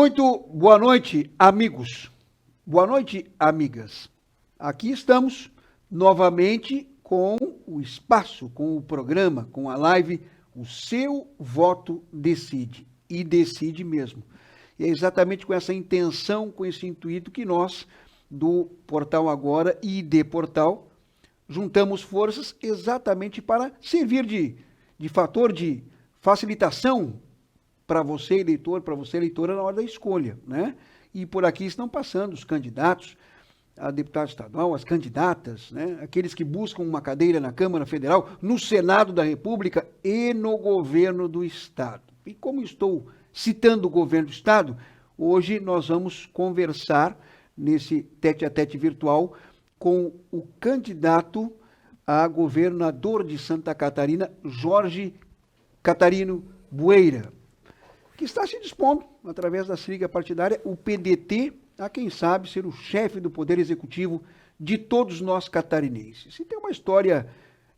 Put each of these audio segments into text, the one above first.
Muito boa noite, amigos. Boa noite, amigas. Aqui estamos novamente com o espaço, com o programa, com a live. O seu voto decide, e decide mesmo. E é exatamente com essa intenção, com esse intuito que nós, do Portal Agora e de Portal, juntamos forças exatamente para servir de fator de facilitação para você, eleitor, para você, eleitora, na hora da escolha, né? E por aqui estão passando os candidatos a deputado estadual, as candidatas, né? Aqueles que buscam uma cadeira na Câmara Federal, no Senado da República e no governo do Estado. E como estou citando o governo do Estado, hoje nós vamos conversar nesse tete-a-tete virtual com o candidato a governador de Santa Catarina, Jorge Catarino Bueira, que está se dispondo, através da sigla partidária, o PDT, a quem sabe ser o chefe do Poder Executivo de todos nós catarinenses. E tem uma história,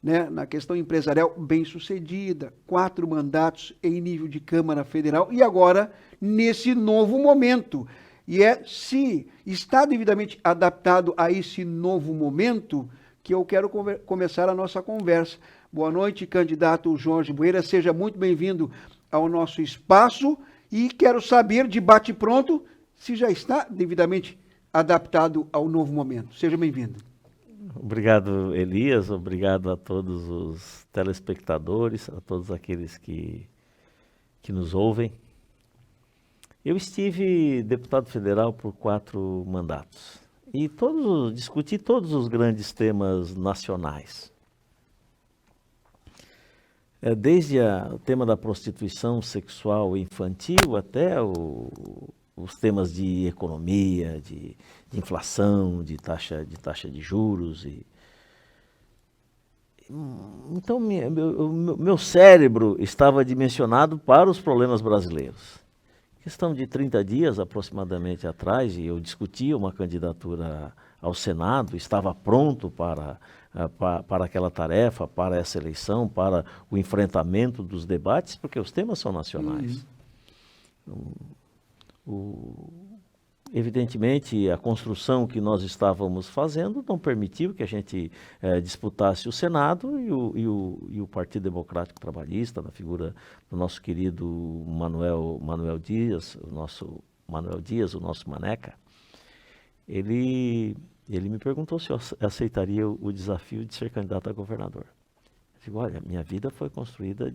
né, na questão empresarial bem sucedida, 4 mandatos em nível de Câmara Federal e agora nesse novo momento. E é se está devidamente adaptado a esse novo momento que eu quero começar a nossa conversa. Boa noite, candidato Jorge Bueira, seja muito bem-vindo ao nosso espaço e quero saber, de bate-pronto, se já está devidamente adaptado ao novo momento. Seja bem-vindo. Obrigado, Elias, obrigado a todos os telespectadores, a todos aqueles que nos ouvem. Eu estive deputado federal por 4 mandatos e discuti todos os grandes temas nacionais. Desde o tema da prostituição sexual infantil até os temas de economia, de inflação, de taxa de juros. Então, meu cérebro estava dimensionado para os problemas brasileiros. Questão de 30 dias aproximadamente atrás, e eu discutia uma candidatura ao Senado, estava pronto para aquela tarefa, para essa eleição, para o enfrentamento dos debates, porque os temas são nacionais. Evidentemente, a construção que nós estávamos fazendo não permitiu que a gente disputasse o Senado e o Partido Democrático Trabalhista, na figura do nosso querido Manuel Dias, o nosso Maneca. Ele me perguntou se eu aceitaria o desafio de ser candidato a governador. Eu digo, olha, minha vida foi construída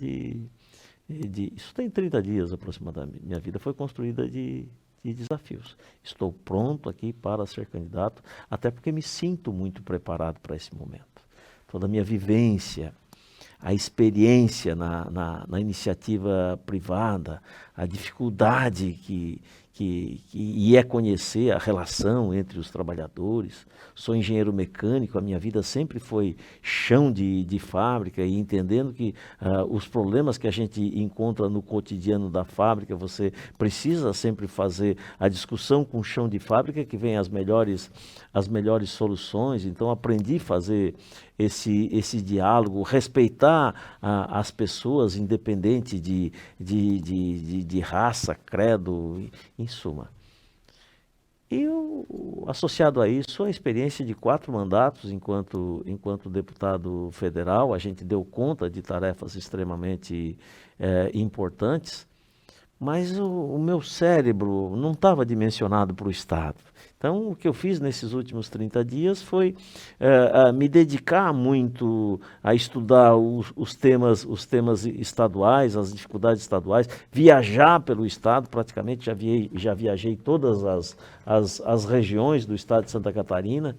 isso tem 30 dias aproximadamente, minha vida foi construída de desafios. Estou pronto aqui para ser candidato, até porque me sinto muito preparado para esse momento. Toda a minha vivência, a experiência na iniciativa privada, a dificuldade que é conhecer a relação entre os trabalhadores. Sou engenheiro mecânico, a minha vida sempre foi chão de fábrica e entendendo que os problemas que a gente encontra no cotidiano da fábrica, você precisa sempre fazer a discussão com o chão de fábrica que vem as melhores soluções. Então aprendi a fazer esse diálogo, respeitar as pessoas independente de raça, credo, em suma. E associado a isso, a experiência de 4 mandatos enquanto deputado federal, a gente deu conta de tarefas extremamente importantes, mas o meu cérebro não estava dimensionado para o Estado. Então, o que eu fiz nesses últimos 30 dias foi me dedicar muito a estudar os temas estaduais, as dificuldades estaduais, viajar pelo Estado, praticamente já viajei todas as regiões do Estado de Santa Catarina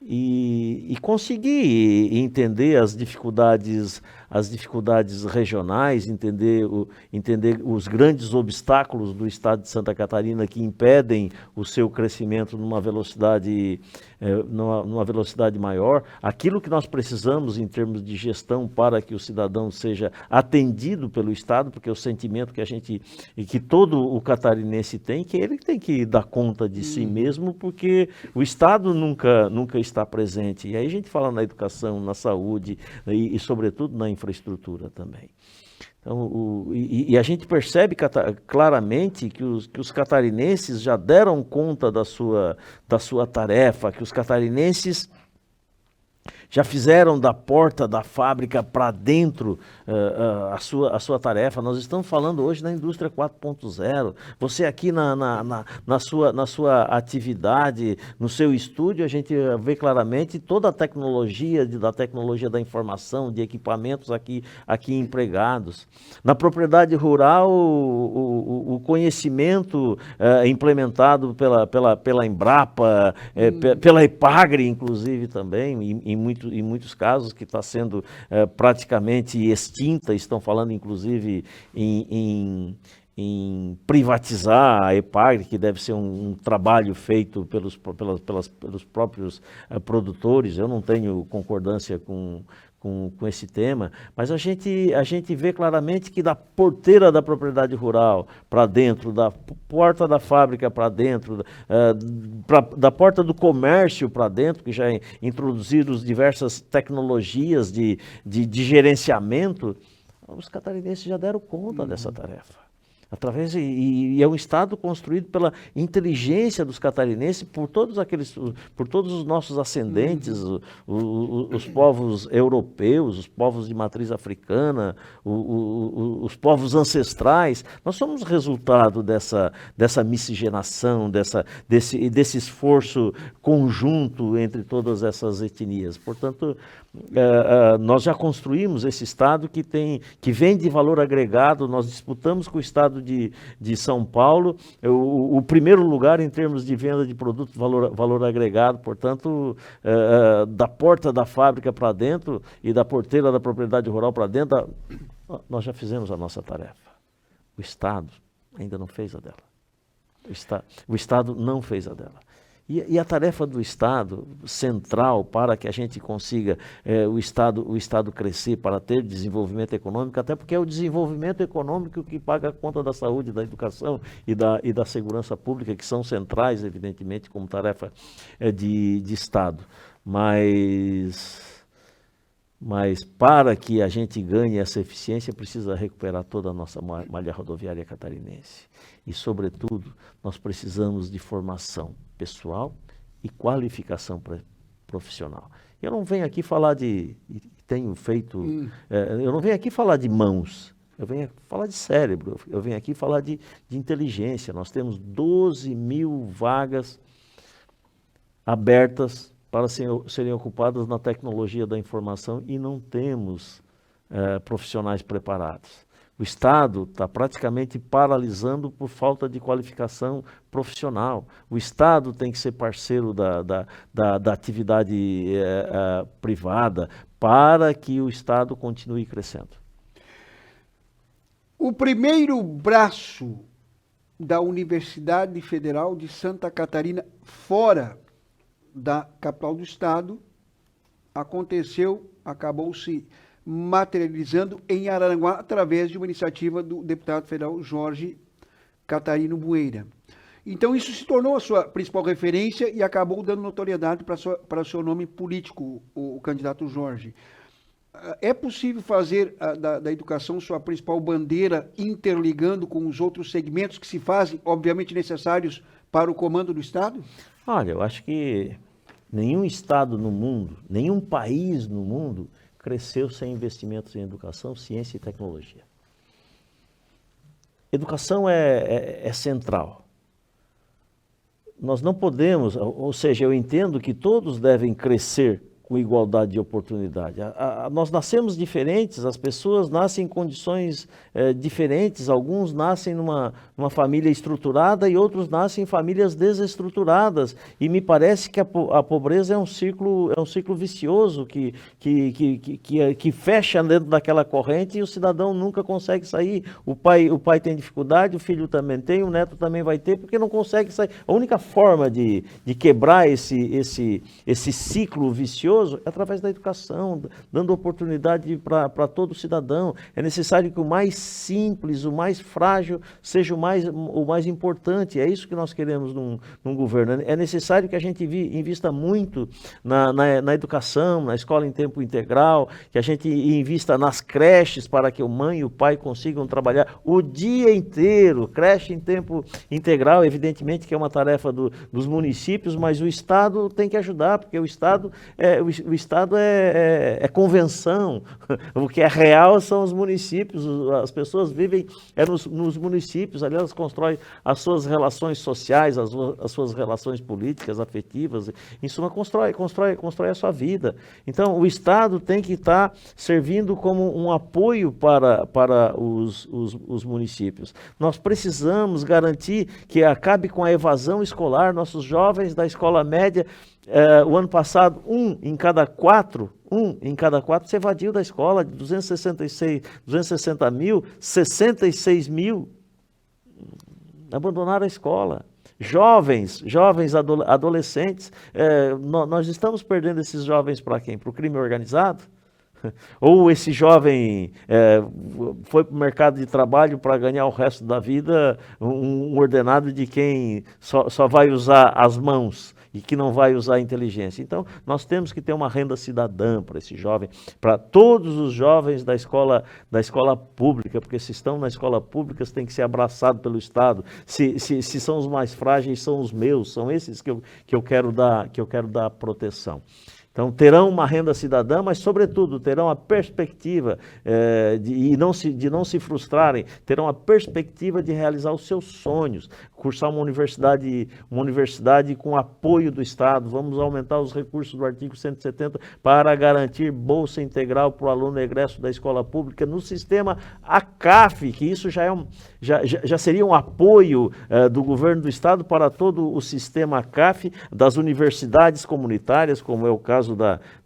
e consegui entender as dificuldades regionais, entender os grandes obstáculos do Estado de Santa Catarina que impedem o seu crescimento numa velocidade maior, aquilo que nós precisamos em termos de gestão para que o cidadão seja atendido pelo Estado, porque o sentimento que todo o catarinense tem, que ele tem que dar conta de si mesmo, porque o Estado nunca está presente. E aí a gente fala na educação, na saúde e sobretudo na infraestrutura também. Então, e a gente percebe claramente que os catarinenses já deram conta da sua tarefa, que os catarinenses já fizeram da porta da fábrica para dentro a sua tarefa. Nós estamos falando hoje na indústria 4.0. Você aqui na sua atividade, no seu estúdio, a gente vê claramente toda a tecnologia, da tecnologia da informação, de equipamentos aqui empregados. Na propriedade rural, o conhecimento implementado pela Embrapa, pela Epagre, inclusive, também, em muitos casos, que está sendo praticamente extinta. Estão falando, inclusive, em privatizar a Epagre, que deve ser um trabalho feito pelos próprios produtores. Eu não tenho concordância com esse tema, mas a gente vê claramente que da porteira da propriedade rural para dentro, da porta da fábrica para dentro, da porta do comércio para dentro, que já introduziram diversas tecnologias de gerenciamento, os catarinenses já deram conta dessa tarefa. E é um Estado construído pela inteligência dos catarinenses, por todos os nossos ascendentes, os povos europeus, os povos de matriz africana, os povos ancestrais. Nós somos resultado dessa miscigenação, desse esforço conjunto entre todas essas etnias. Portanto, nós já construímos esse Estado que vem de valor agregado. Nós disputamos com o Estado de São Paulo o primeiro lugar em termos de venda de produtos de valor agregado. Portanto, da porta da fábrica para dentro e da porteira da propriedade rural para dentro, nós já fizemos a nossa tarefa. O Estado ainda não fez a dela. O Estado não fez a dela. E a tarefa do Estado central para que a gente consiga o Estado crescer, para ter desenvolvimento econômico, até porque é o desenvolvimento econômico que paga a conta da saúde, da educação e da segurança pública, que são centrais, evidentemente, como tarefa de Estado. Mas para que a gente ganhe essa eficiência, precisa recuperar toda a nossa malha rodoviária catarinense. E, sobretudo, nós precisamos de formação pessoal e qualificação profissional. Eu não venho aqui falar eu não venho aqui falar de mãos, eu venho falar de cérebro, eu venho aqui falar de inteligência. Nós temos 12 mil vagas abertas para serem ocupadas na tecnologia da informação e não temos profissionais preparados. O Estado está praticamente paralisando por falta de qualificação profissional. O Estado tem que ser parceiro da atividade privada para que o Estado continue crescendo. O primeiro braço da Universidade Federal de Santa Catarina, fora da capital do Estado, acabou se materializando em Araranguá, através de uma iniciativa do deputado federal Jorge Catarino Bueira. Então, isso se tornou a sua principal referência e acabou dando notoriedade para o seu nome político, o candidato Jorge. É possível fazer da educação sua principal bandeira, interligando com os outros segmentos que se fazem, obviamente, necessários para o comando do Estado? Olha, eu acho que nenhum Estado no mundo, nenhum país no mundo cresceu sem investimentos em educação, ciência e tecnologia. Educação é central. Nós não podemos, ou seja, eu entendo que todos devem crescer com igualdade de oportunidade. Nós nascemos diferentes, as pessoas nascem em condições diferentes, alguns nascem numa família estruturada e outros nascem em famílias desestruturadas, e me parece que a pobreza é um ciclo vicioso que fecha dentro daquela corrente e o cidadão nunca consegue sair. O pai tem dificuldade, o filho também tem, o neto também vai ter, porque não consegue sair. A única forma de quebrar esse ciclo vicioso vitorioso? É através da educação, dando oportunidade para todo cidadão. É necessário que o mais simples, o mais frágil, seja o mais importante. É isso que nós queremos num governo. É necessário que a gente invista muito na educação, na escola em tempo integral, que a gente invista nas creches para que a mãe e o pai consigam trabalhar o dia inteiro. Creche em tempo integral, evidentemente que é uma tarefa dos municípios, mas o Estado tem que ajudar, porque o Estado é convenção. O que é real são os municípios, as pessoas vivem nos municípios, ali elas constroem as suas relações sociais, as suas relações políticas, afetivas, em suma, constrói a sua vida. Então, o Estado tem que estar servindo como um apoio para os municípios. Nós precisamos garantir que acabe com a evasão escolar. Nossos jovens da escola média, o ano passado, um em cada quatro se evadiu da escola. De 260 mil, 66 mil abandonaram a escola. Jovens, adolescentes, nós estamos perdendo esses jovens para quem? Para o crime organizado? Ou esse jovem foi para o mercado de trabalho para ganhar o resto da vida um ordenado de quem só vai usar as mãos e que não vai usar a inteligência. Então, nós temos que ter uma renda cidadã para esse jovem, para todos os jovens da escola pública, porque se estão na escola pública, têm que ser abraçados pelo Estado. Se são os mais frágeis, são os meus, são esses que eu quero dar proteção. Então, terão uma renda cidadã, mas, sobretudo, terão a perspectiva de não se frustrarem, terão a perspectiva de realizar os seus sonhos, cursar uma universidade com apoio do Estado. Vamos aumentar os recursos do artigo 170 para garantir bolsa integral para o aluno egresso da escola pública no sistema ACAF, que isso já seria um apoio do governo do Estado para todo o sistema ACAF, das universidades comunitárias, como é o caso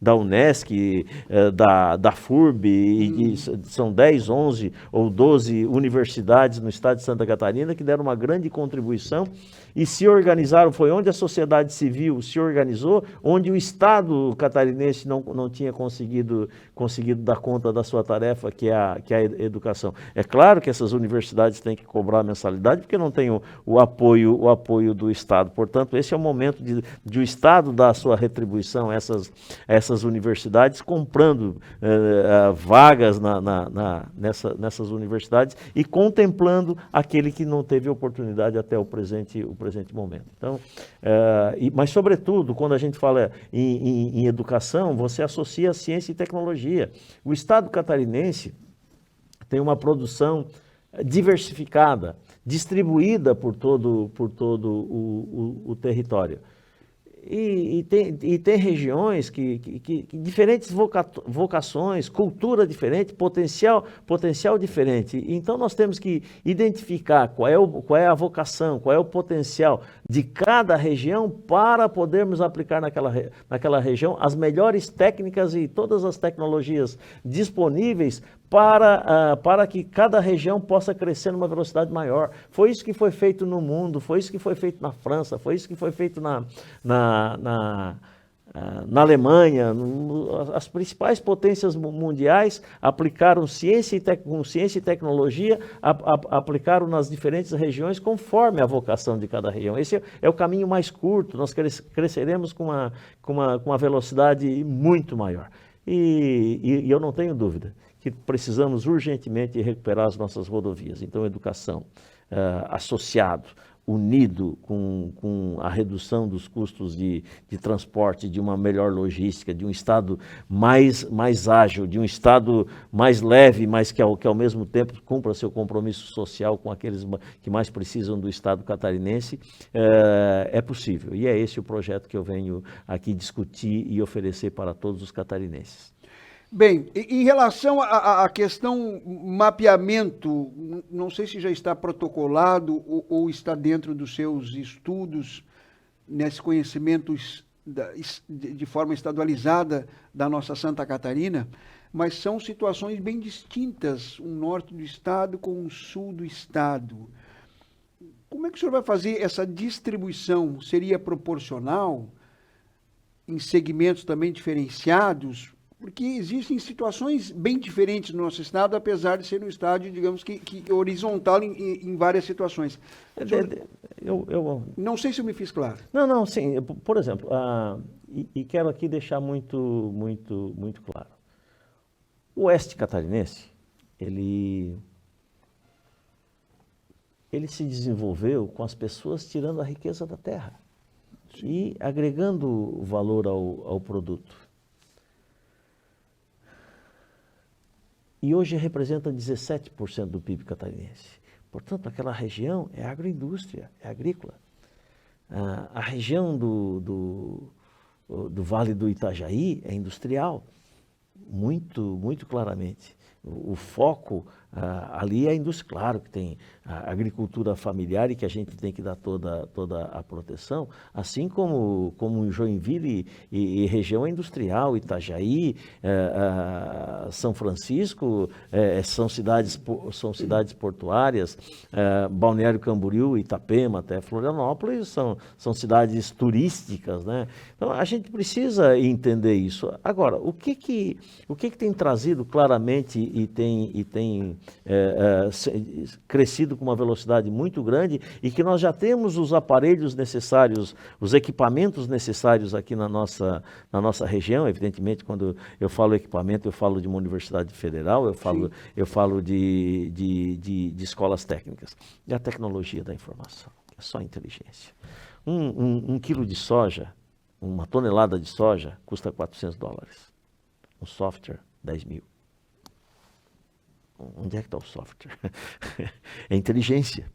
da Unesc, da FURB, e são 10, 11 ou 12 universidades no estado de Santa Catarina que deram uma grande contribuição e se organizaram. Foi onde a sociedade civil se organizou, onde o Estado catarinense não tinha conseguido dar conta da sua tarefa, que é a educação. É claro que essas universidades têm que cobrar mensalidade, porque não tem o apoio do Estado. Portanto, esse é o momento de o Estado dar a sua retribuição a essas universidades, comprando vagas nessas universidades e contemplando aquele que não teve oportunidade até o presente momento. Então, mas, sobretudo, quando a gente fala em educação, você associa ciência e tecnologia. O Estado catarinense tem uma produção diversificada, distribuída por todo o território. E tem regiões que diferentes vocações, cultura diferente, potencial diferente. Então nós temos que identificar qual é a vocação, qual é o potencial de cada região para podermos aplicar naquela região as melhores técnicas e todas as tecnologias disponíveis para que cada região possa crescer numa velocidade maior. Foi isso que foi feito no mundo, foi isso que foi feito na França, foi isso que foi feito na Alemanha. As principais potências mundiais aplicaram ciência e tecnologia, aplicaram nas diferentes regiões conforme a vocação de cada região. Esse é o caminho mais curto, nós cresceremos com uma velocidade muito maior. E eu não tenho dúvida que precisamos urgentemente recuperar as nossas rodovias. Então, educação, associado, unido com a redução dos custos de transporte, de uma melhor logística, de um Estado mais ágil, de um Estado mais leve, mas que ao mesmo tempo cumpra seu compromisso social com aqueles que mais precisam do Estado catarinense, é possível. E é esse o projeto que eu venho aqui discutir e oferecer para todos os catarinenses. Bem, em relação à questão mapeamento, não sei se já está protocolado ou está dentro dos seus estudos, nesse conhecimento de forma estadualizada da nossa Santa Catarina, mas são situações bem distintas, o norte do estado com o sul do estado. Como é que o senhor vai fazer essa distribuição? Seria proporcional? em segmentos também diferenciados, porque existem situações bem diferentes no nosso estado, apesar de ser um estado, digamos que horizontal em várias situações. Não sei se eu me fiz claro. Não, sim. Por exemplo, e quero aqui deixar muito claro. O oeste catarinense, ele se desenvolveu com as pessoas tirando a riqueza da terra. Sim. E agregando valor ao produto. E hoje representa 17% do PIB catarinense. Portanto, aquela região é agroindústria, é agrícola. A região do Vale do Itajaí é industrial, muito claramente. O foco ali é a indústria, claro que tem a agricultura familiar e que a gente tem que dar toda a proteção, assim como em Joinville e região industrial, Itajaí, São Francisco, são cidades portuárias, Balneário Camboriú, Itapema até Florianópolis são cidades turísticas, né? Então a gente precisa entender isso. Agora, o que tem trazido claramente e tem crescido com uma velocidade muito grande e que nós já temos os aparelhos necessários, os equipamentos necessários aqui na nossa região. Evidentemente, quando eu falo equipamento, eu falo de uma universidade federal, eu falo de escolas técnicas. E a tecnologia da informação, é só inteligência. Um quilo de soja, uma tonelada de soja, custa $400. Um software, 10 mil. Onde é que está o software? É inteligência.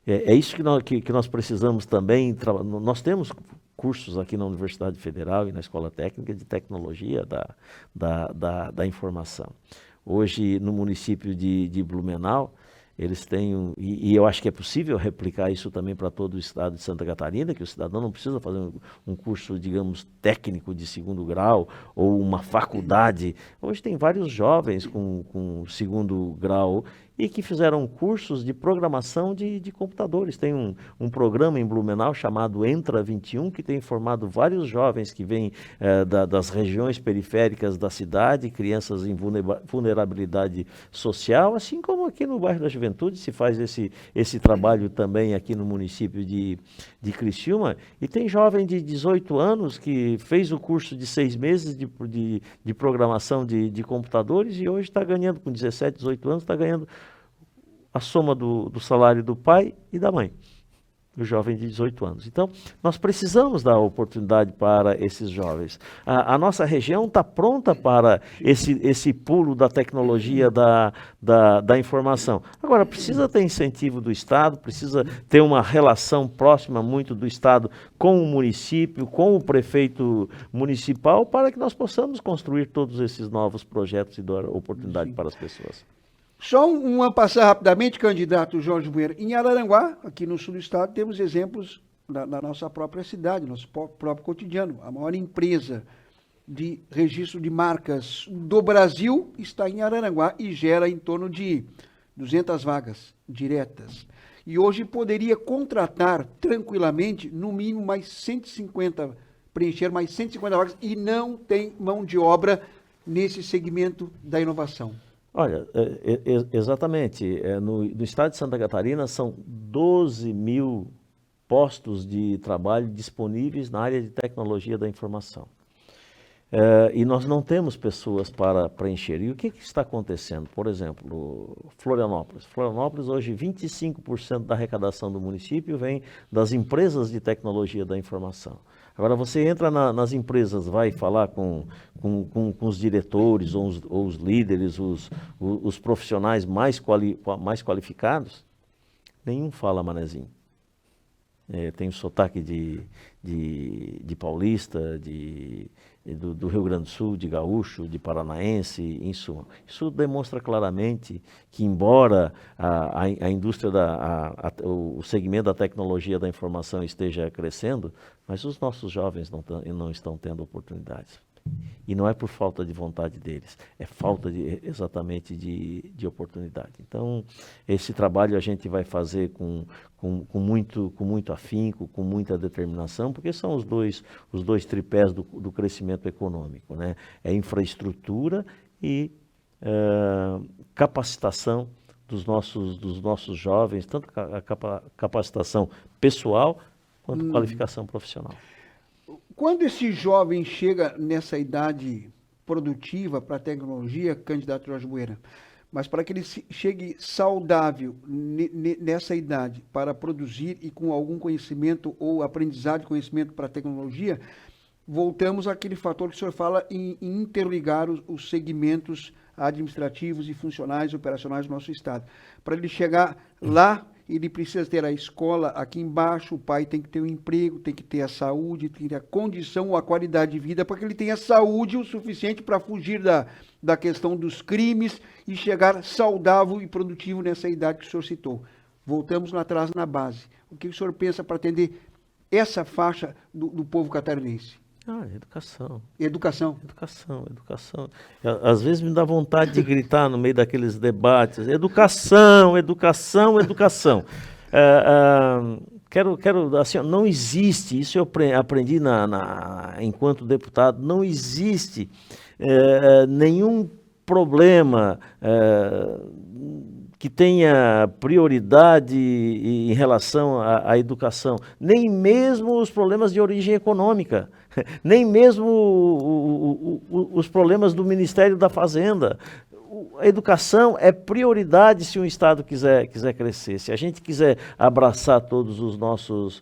É isso que nós precisamos também. Nós temos cursos aqui na Universidade Federal e na Escola Técnica de Tecnologia da Informação. Hoje, no município de Blumenau, eles têm, e eu acho que é possível replicar isso também para todo o estado de Santa Catarina, que o cidadão não precisa fazer um curso, digamos, técnico de 2º grau ou uma faculdade. Hoje tem vários jovens com 2º grau e que fizeram cursos de programação de computadores. Tem um programa em Blumenau chamado Entra 21, que tem formado vários jovens que vêm das regiões periféricas da cidade, crianças em vulnerabilidade social, assim como aqui no bairro da Juventude se faz esse trabalho também aqui no município de Criciúma. E tem jovem de 18 anos que fez o curso de 6 meses de programação de computadores e hoje está ganhando, com 17, 18 anos, está ganhando a soma do salário do pai e da mãe, do jovem de 18 anos. Então, nós precisamos dar oportunidade para esses jovens. A nossa região está pronta para esse pulo da tecnologia da informação. Agora, precisa ter incentivo do Estado, precisa ter uma relação próxima muito do Estado com o município, com o prefeito municipal, para que nós possamos construir todos esses novos projetos e dar oportunidade para as pessoas. Só uma passar rapidamente, candidato Jorge Bueira. Em Araranguá, aqui no sul do estado, temos exemplos na nossa própria cidade, nosso próprio cotidiano. A maior empresa de registro de marcas do Brasil está em Araranguá e gera em torno de 200 vagas diretas. E hoje poderia contratar tranquilamente, no mínimo, mais 150, preencher mais 150 vagas e não tem mão de obra nesse segmento da inovação. Olha, exatamente. No estado de Santa Catarina são 12 mil postos de trabalho disponíveis na área de tecnologia da informação. E nós não temos pessoas para preencher. E o que está acontecendo? Por exemplo, Florianópolis. Florianópolis, hoje, 25% da arrecadação do município vem das empresas de tecnologia da informação. Agora, você entra nas empresas, vai falar com os diretores ou os líderes, os profissionais mais qualificados, nenhum fala manezinho. Tem o sotaque de paulista, do Rio Grande do Sul, de gaúcho, de paranaense, em suma. Isso demonstra claramente que, embora a indústria, o segmento da tecnologia da informação esteja crescendo, mas os nossos jovens não estão tendo oportunidades. E não é por falta de vontade deles, é falta exatamente de oportunidade. Então, esse trabalho a gente vai fazer com muito afinco, com muita determinação, porque são os dois tripés do crescimento econômico, né? É infraestrutura e capacitação dos nossos jovens, tanto a capacitação pessoal quanto qualificação profissional. Quando esse jovem chega nessa idade produtiva para a tecnologia, candidato Jorge Bueira, mas para que ele chegue saudável nessa idade para produzir e com algum conhecimento ou aprendizado de conhecimento para a tecnologia, voltamos àquele fator que o senhor fala em interligar os segmentos administrativos e funcionais, operacionais do nosso Estado. Para ele chegar lá, ele precisa ter a escola aqui embaixo, o pai tem que ter um emprego, tem que ter a saúde, tem que ter a condição ou a qualidade de vida para que ele tenha saúde o suficiente para fugir da questão dos crimes e chegar saudável e produtivo nessa idade que o senhor citou. Voltamos lá atrás na base. O que o senhor pensa para atender essa faixa do povo catarinense? Educação. Educação. Educação. Às vezes me dá vontade de gritar no meio daqueles debates, educação. Quero assim, não existe, isso eu aprendi enquanto deputado, não existe nenhum problema que tenha prioridade em relação à educação, nem mesmo os problemas de origem econômica, nem mesmo os problemas do Ministério da Fazenda. A educação é prioridade se um Estado quiser crescer, se a gente quiser abraçar todos os nossos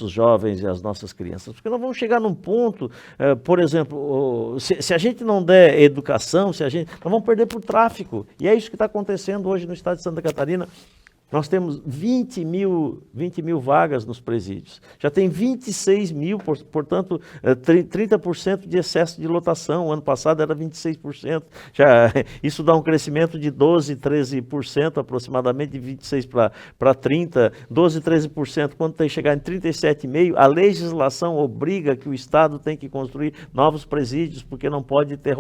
jovens e as nossas crianças, porque nós vamos chegar num ponto, por exemplo, se a gente não der educação, nós vamos perder para o tráfico, e é isso que está acontecendo hoje no estado de Santa Catarina. Nós temos 20 mil vagas nos presídios. Já tem 26 mil, portanto, 30% de excesso de lotação. O ano passado era 26%. Isso dá um crescimento de 12%, 13% aproximadamente, de 26% para 30%. 12%, 13%. Quando tem que chegar em 37,5%, a legislação obriga que o Estado tem que construir novos presídios, porque não pode ter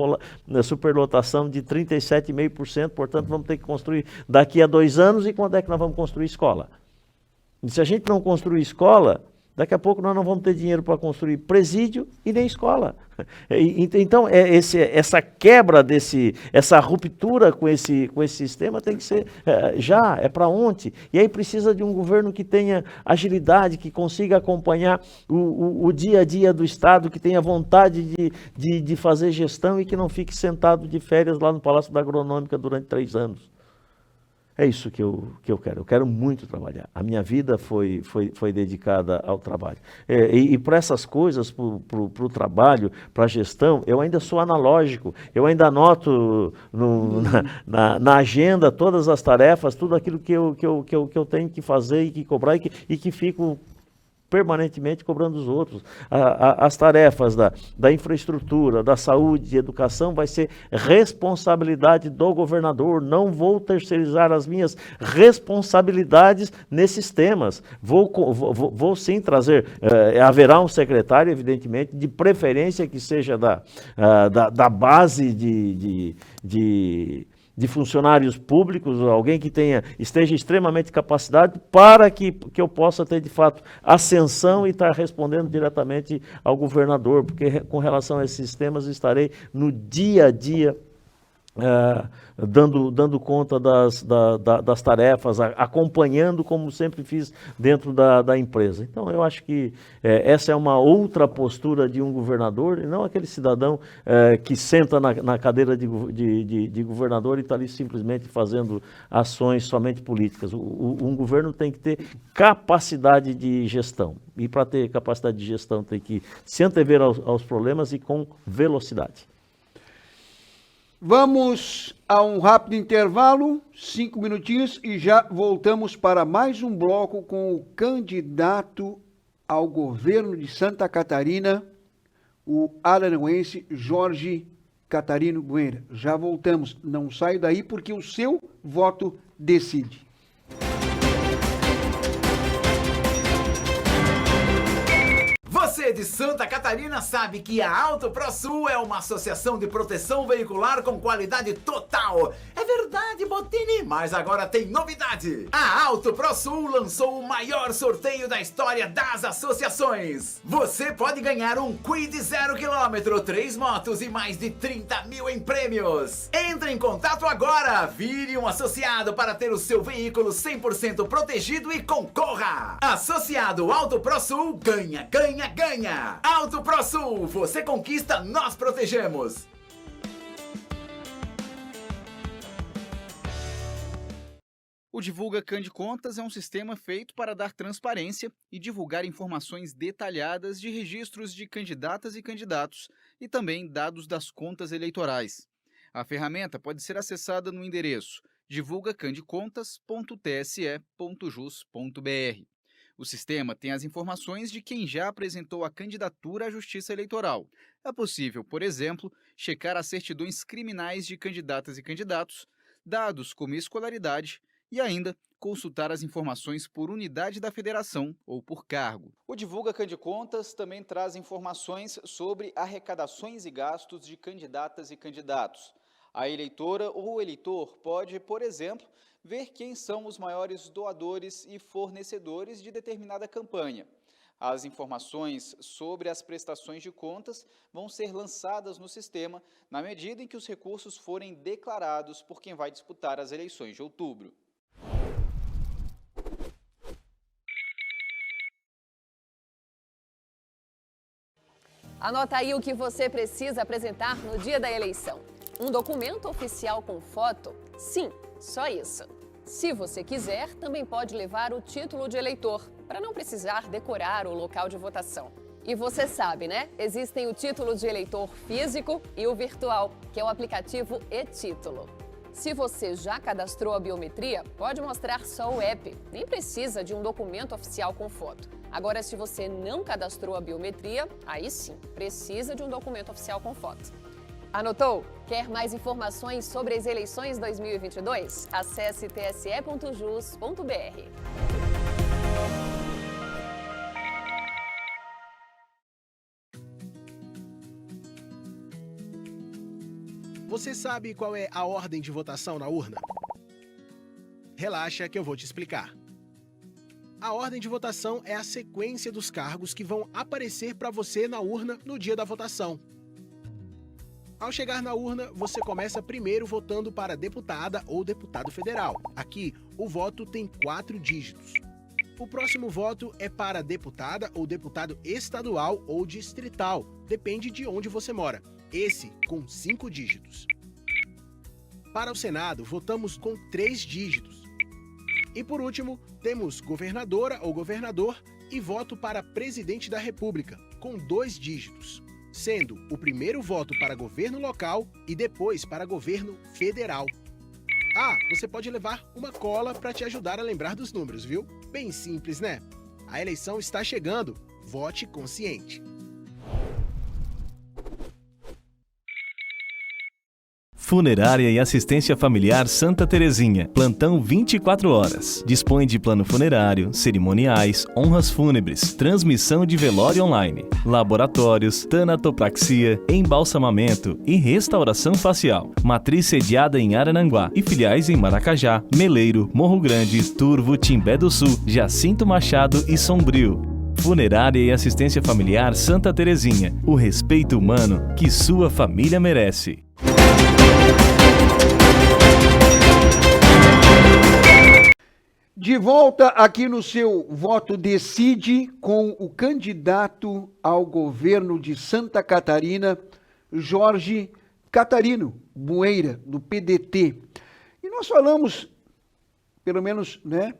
superlotação de 37,5%. Portanto, vamos ter que construir daqui a 2 anos. E quando é que nós vamos construir escola? E se a gente não construir escola, daqui a pouco nós não vamos ter dinheiro para construir presídio e nem escola. Então, essa quebra essa ruptura com esse sistema tem que ser é para ontem. E aí precisa de um governo que tenha agilidade, que consiga acompanhar o dia a dia do Estado, que tenha vontade de fazer gestão e que não fique sentado de férias lá no Palácio da Agronômica durante 3 anos. É isso que eu quero. Eu quero muito trabalhar. A minha vida foi dedicada ao trabalho. E para essas coisas, para o trabalho, para a gestão, eu ainda sou analógico. Eu ainda anoto na agenda todas as tarefas, tudo aquilo que eu tenho que fazer e que cobrar e que fico permanentemente cobrando os outros. As tarefas da infraestrutura, da saúde, de educação, vai ser responsabilidade do governador. Não vou terceirizar as minhas responsabilidades nesses temas. Vou sim trazer, haverá um secretário, evidentemente, de preferência que seja da base de funcionários públicos, alguém que esteja extremamente capacitado para que eu possa ter, de fato, ascensão e estar respondendo diretamente ao governador, porque com relação a esses temas estarei no dia a dia dando conta das tarefas, acompanhando como sempre fiz dentro da empresa. Então eu acho que essa é uma outra postura de um governador, e não aquele cidadão que senta na cadeira de governador e está ali simplesmente fazendo ações somente políticas. Um governo tem que ter capacidade de gestão, e para ter capacidade de gestão tem que se antever aos problemas e com velocidade. Vamos a um rápido intervalo, 5 minutinhos, e já voltamos para mais um bloco com o candidato ao governo de Santa Catarina, o aranauense Jorge Catarino Bueira. Já voltamos, não saia daí porque o seu voto decide. Você Você de Santa Catarina sabe que a Auto ProSul é uma associação de proteção veicular com qualidade total. É verdade, Botini, mas agora tem novidade. A Auto ProSul lançou o maior sorteio da história das associações. Você pode ganhar um Kwid 0 km, 3 motos e mais de 30 mil em prêmios. Entre em contato agora, vire um associado para ter o seu veículo 100% protegido e concorra. Associado Auto ProSul, ganha, ganha, ganha. Auto ProSul, você conquista, nós protegemos. O Divulga Cande Contas é um sistema feito para dar transparência e divulgar informações detalhadas de registros de candidatas e candidatos e também dados das contas eleitorais. A ferramenta pode ser acessada no endereço divulgacandecontas.tse.jus.br. O sistema tem as informações de quem já apresentou a candidatura à Justiça Eleitoral. É possível, por exemplo, checar as certidões criminais de candidatas e candidatos, dados como escolaridade e ainda consultar as informações por unidade da federação ou por cargo. O Divulga Cande Contas também traz informações sobre arrecadações e gastos de candidatas e candidatos. A eleitora ou o eleitor pode, por exemplo, ver quem são os maiores doadores e fornecedores de determinada campanha. As informações sobre as prestações de contas vão ser lançadas no sistema na medida em que os recursos forem declarados por quem vai disputar as eleições de outubro. Anota aí o que você precisa apresentar no dia da eleição. Um documento oficial com foto? Sim, só isso. Se você quiser, também pode levar o título de eleitor, para não precisar decorar o local de votação. E você sabe, né? Existem o título de eleitor físico e o virtual, que é o aplicativo e-Título. Se você já cadastrou a biometria, pode mostrar só o app, nem precisa de um documento oficial com foto. Agora, se você não cadastrou a biometria, aí sim, precisa de um documento oficial com foto. Anotou? Quer mais informações sobre as eleições 2022? Acesse tse.jus.br. Você sabe qual é a ordem de votação na urna? Relaxa que eu vou te explicar. A ordem de votação é a sequência dos cargos que vão aparecer para você na urna no dia da votação. Ao chegar na urna, você começa primeiro votando para deputada ou deputado federal. Aqui, o voto tem 4 dígitos. O próximo voto é para deputada ou deputado estadual ou distrital, depende de onde você mora. Esse com 5 dígitos. Para o Senado, votamos com 3 dígitos. E por último, temos governadora ou governador e voto para presidente da República, com 2 dígitos, sendo o primeiro voto para governo local e depois para governo federal. Ah, você pode levar uma cola para te ajudar a lembrar dos números, viu? Bem simples, né? A eleição está chegando. Vote consciente. Funerária e Assistência Familiar Santa Terezinha. Plantão 24 horas. Dispõe de plano funerário, cerimoniais, honras fúnebres, transmissão de velório online, laboratórios, tanatopraxia, embalsamamento e restauração facial. Matriz sediada em Araranguá e filiais em Maracajá, Meleiro, Morro Grande, Turvo, Timbé do Sul, Jacinto Machado e Sombrio. Funerária e Assistência Familiar Santa Terezinha. O respeito humano que sua família merece. De volta aqui no seu Voto Decide com o candidato ao governo de Santa Catarina, Jorge Catarino Moeira, do PDT. E nós falamos, pelo menos, né,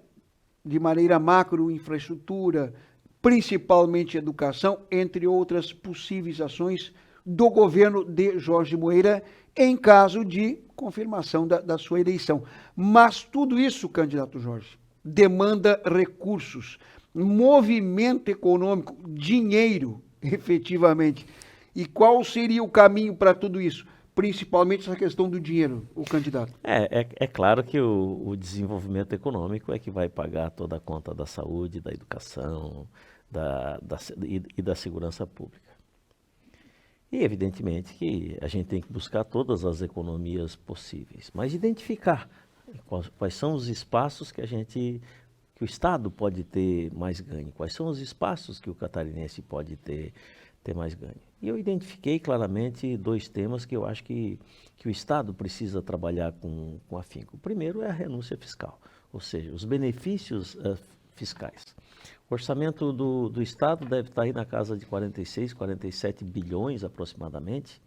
de maneira macro, infraestrutura, principalmente educação, entre outras possíveis ações do governo de Jorge Moeira em caso de confirmação da sua eleição. Mas tudo isso, candidato Jorge, demanda recursos, movimento econômico, dinheiro, efetivamente. E qual seria o caminho para tudo isso? Principalmente essa questão do dinheiro, o candidato. É claro que o desenvolvimento econômico é que vai pagar toda a conta da saúde, da educação, e da segurança pública. E, evidentemente, que a gente tem que buscar todas as economias possíveis, mas identificar quais são os espaços que o Estado pode ter mais ganho, quais são os espaços que o catarinense pode ter mais ganho. E eu identifiquei claramente 2 temas que eu acho que o Estado precisa trabalhar com afinco. O primeiro é a renúncia fiscal, ou seja, os benefícios fiscais. O orçamento do Estado deve estar aí na casa de 46, 47 bilhões aproximadamente,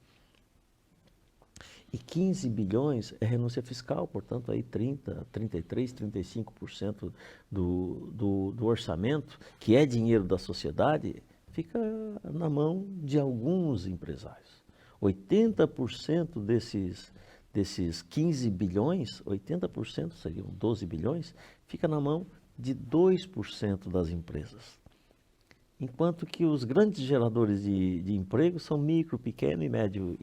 e 15 bilhões é renúncia fiscal, portanto, aí 30, 33, 35% do orçamento, que é dinheiro da sociedade, fica na mão de alguns empresários. 80% desses 15 bilhões, 80% seriam 12 bilhões, fica na mão de 2% das empresas. Enquanto que os grandes geradores de emprego são micro, pequeno e médio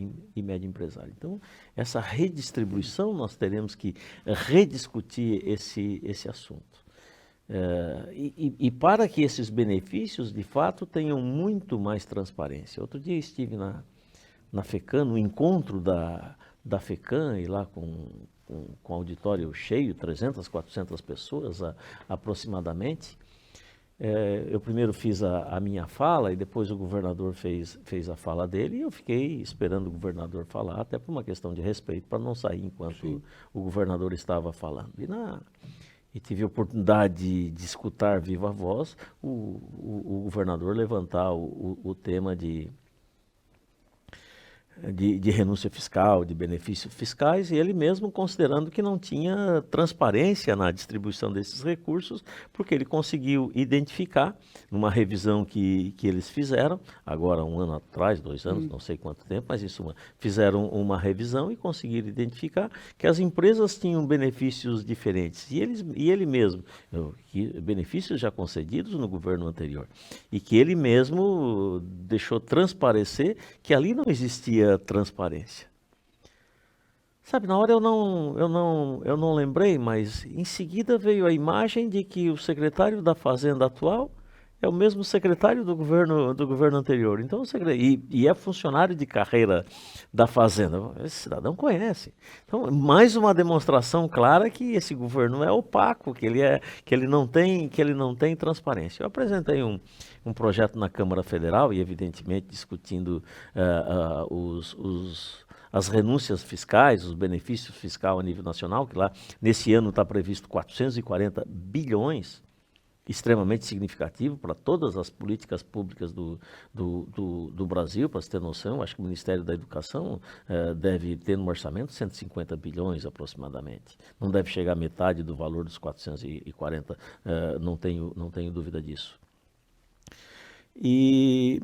empresário. Então, essa redistribuição, nós teremos que rediscutir esse assunto. E para que esses benefícios, de fato, tenham muito mais transparência. Outro dia estive na FECAM, no encontro da FECAM, e lá com auditório cheio, 300, 400 pessoas aproximadamente. Eu primeiro fiz a minha fala e depois o governador fez a fala dele, e eu fiquei esperando o governador falar, até por uma questão de respeito, para não sair enquanto o governador estava falando. E tive a oportunidade de escutar viva voz o governador levantar o tema de renúncia fiscal, de benefícios fiscais, e ele mesmo considerando que não tinha transparência na distribuição desses recursos, porque ele conseguiu identificar, numa revisão que eles fizeram, agora 1 ano atrás, 2 anos, não sei quanto tempo, mas fizeram uma revisão e conseguiram identificar que as empresas tinham benefícios diferentes, e ele mesmo, benefícios já concedidos no governo anterior, e que ele mesmo deixou transparecer que ali não existia transparência. Sabe, na hora eu não lembrei, mas em seguida veio a imagem de que o secretário da Fazenda atual é o mesmo secretário do governo anterior. Então, e é funcionário de carreira da Fazenda. Esse cidadão conhece. Então, mais uma demonstração clara que esse governo é opaco, que ele não tem transparência. Eu apresentei um projeto na Câmara Federal e, evidentemente, discutindo as renúncias fiscais, os benefícios fiscais a nível nacional, que lá nesse ano está previsto 440 bilhões, extremamente significativo para todas as políticas públicas do Brasil, para você ter noção. Acho que o Ministério da Educação deve ter no orçamento 150 bilhões aproximadamente. Não deve chegar a metade do valor dos 440, não tenho dúvida disso.